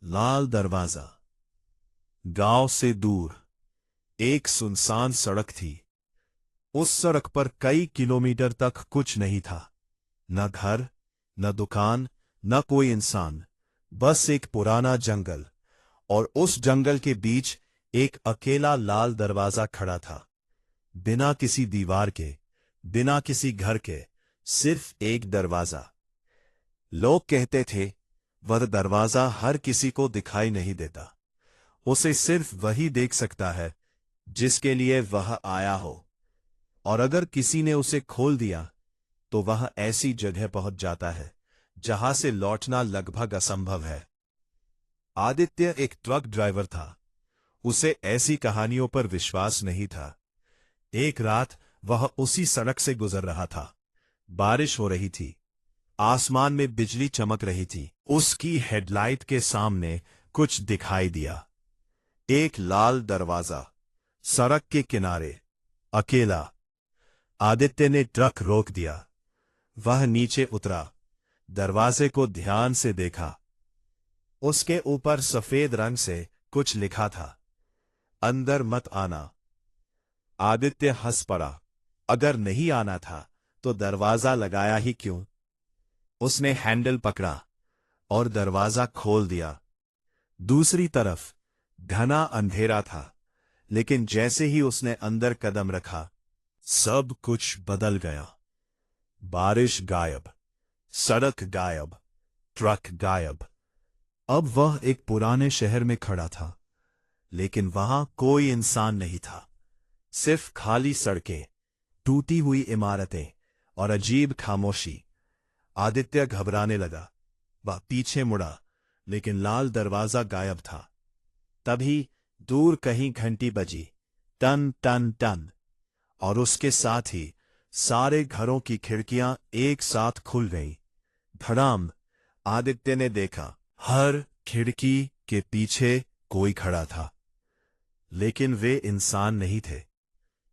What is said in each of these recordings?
लाल दरवाजा। गांव से दूर एक सुनसान सड़क थी। उस सड़क पर कई किलोमीटर तक कुछ नहीं था। न घर, न दुकान, न कोई इंसान। बस एक पुराना जंगल, और उस जंगल के बीच एक अकेला लाल दरवाजा खड़ा था। बिना किसी दीवार के, बिना किसी घर के, सिर्फ एक दरवाजा। लोग कहते थे वह दरवाजा हर किसी को दिखाई नहीं देता। उसे सिर्फ वही देख सकता है जिसके लिए वह आया हो। और अगर किसी ने उसे खोल दिया तो वह ऐसी जगह पहुंच जाता है जहां से लौटना लगभग असंभव है। आदित्य एक ट्रक ड्राइवर था। उसे ऐसी कहानियों पर विश्वास नहीं था। एक रात वह उसी सड़क से गुजर रहा था। बारिश हो रही थी। आसमान में बिजली चमक रही थी। उसकी हेडलाइट के सामने कुछ दिखाई दिया। एक लाल दरवाजा, सड़क के किनारे, अकेला। आदित्य ने ट्रक रोक दिया। वह नीचे उतरा, दरवाजे को ध्यान से देखा। उसके ऊपर सफेद रंग से कुछ लिखा था, अंदर मत आना। आदित्य हंस पड़ा। अगर नहीं आना था तो दरवाजा लगाया ही क्यों। उसने हैंडल पकड़ा और दरवाजा खोल दिया। दूसरी तरफ घना अंधेरा था, लेकिन जैसे ही उसने अंदर कदम रखा, सब कुछ बदल गया। बारिश गायब, सड़क गायब, ट्रक गायब। अब वह एक पुराने शहर में खड़ा था, लेकिन वहां कोई इंसान नहीं था। सिर्फ खाली सड़कें, टूटी हुई इमारतें और अजीब खामोशी। आदित्य घबराने लगा। वह पीछे मुड़ा, लेकिन लाल दरवाजा गायब था। तभी दूर कहीं घंटी बजी, टन टन टन, और उसके साथ ही सारे घरों की खिड़कियां एक साथ खुल गईं। धड़ाम। आदित्य ने देखा, हर खिड़की के पीछे कोई खड़ा था, लेकिन वे इंसान नहीं थे।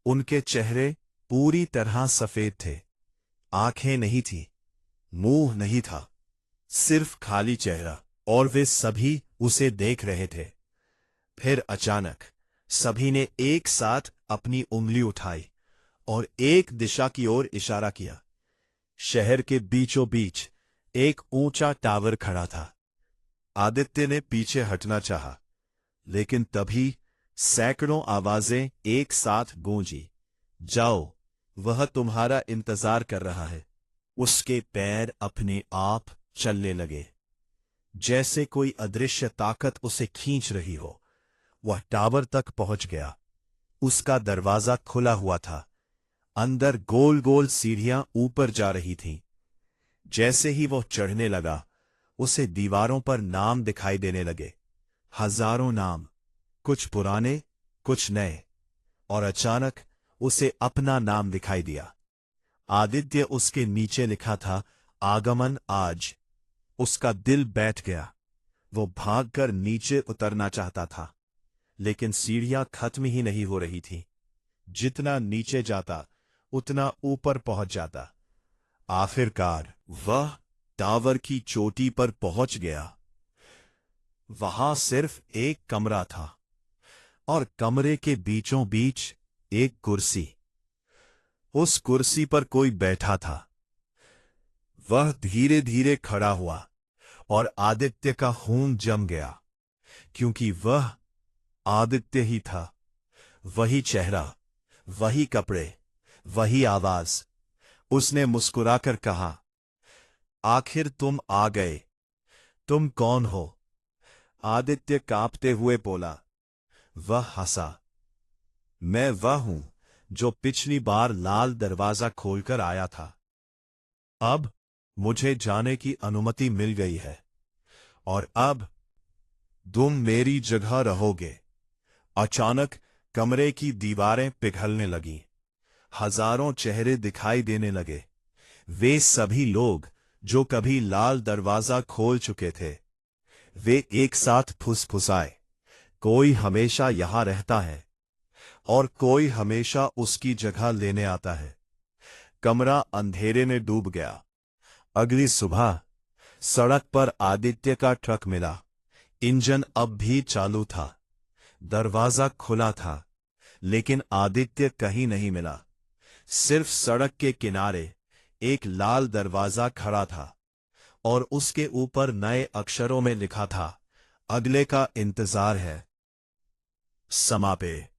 उनके चेहरे पूरी तरह सफेद थे। आंखें नहीं थीं, मुंह नहीं था, सिर्फ खाली चेहरा, और वे सभी उसे देख रहे थे। फिर अचानक सभी ने एक साथ अपनी उंगली उठाई और एक दिशा की ओर इशारा किया। शहर के बीचों बीच एक ऊंचा टावर खड़ा था। आदित्य ने पीछे हटना चाहा, लेकिन तभी सैकड़ों आवाजें एक साथ गूंजी, जाओ, वह तुम्हारा इंतजार कर रहा है। उसके पैर अपने आप चलने लगे, जैसे कोई अदृश्य ताकत उसे खींच रही हो। वह टावर तक पहुंच गया। उसका दरवाजा खुला हुआ था। अंदर गोल गोल सीढ़ियां ऊपर जा रही थीं। जैसे ही वह चढ़ने लगा, उसे दीवारों पर नाम दिखाई देने लगे। हजारों नाम, कुछ पुराने, कुछ नए। और अचानक उसे अपना नाम दिखाई दिया। आदित्य उसके नीचे लिखा था, आगमन आज। उसका दिल बैठ गया। वो भागकर नीचे उतरना चाहता था, लेकिन सीढ़ियां खत्म ही नहीं हो रही थीं। जितना नीचे जाता उतना ऊपर पहुंच जाता। आखिरकार वह टावर की चोटी पर पहुंच गया। वहां सिर्फ एक कमरा था, और कमरे के बीचों बीच एक कुर्सी। उस कुर्सी पर कोई बैठा था। वह धीरे धीरे खड़ा हुआ, और आदित्य का खून जम गया, क्योंकि वह आदित्य ही था। वही चेहरा, वही कपड़े, वही आवाज। उसने मुस्कुराकर कहा, आखिर तुम आ गए। तुम कौन हो? आदित्य कांपते हुए बोला। वह हंसा। मैं वह हूं जो पिछली बार लाल दरवाजा खोलकर आया था। अब मुझे जाने की अनुमति मिल गई है, और अब तुम मेरी जगह रहोगे। अचानक कमरे की दीवारें पिघलने लगीं। हजारों चेहरे दिखाई देने लगे। वे सभी लोग जो कभी लाल दरवाजा खोल चुके थे। वे एक साथ फुसफुसाए, कोई हमेशा यहां रहता है, और कोई हमेशा उसकी जगह लेने आता है। कमरा अंधेरे में डूब गया। अगली सुबह सड़क पर आदित्य का ट्रक मिला। इंजन अब भी चालू था। दरवाजा खुला था, लेकिन आदित्य कहीं नहीं मिला। सिर्फ सड़क के किनारे एक लाल दरवाजा खड़ा था और उसके ऊपर नए अक्षरों में लिखा था, अगले का इंतजार है। समापे।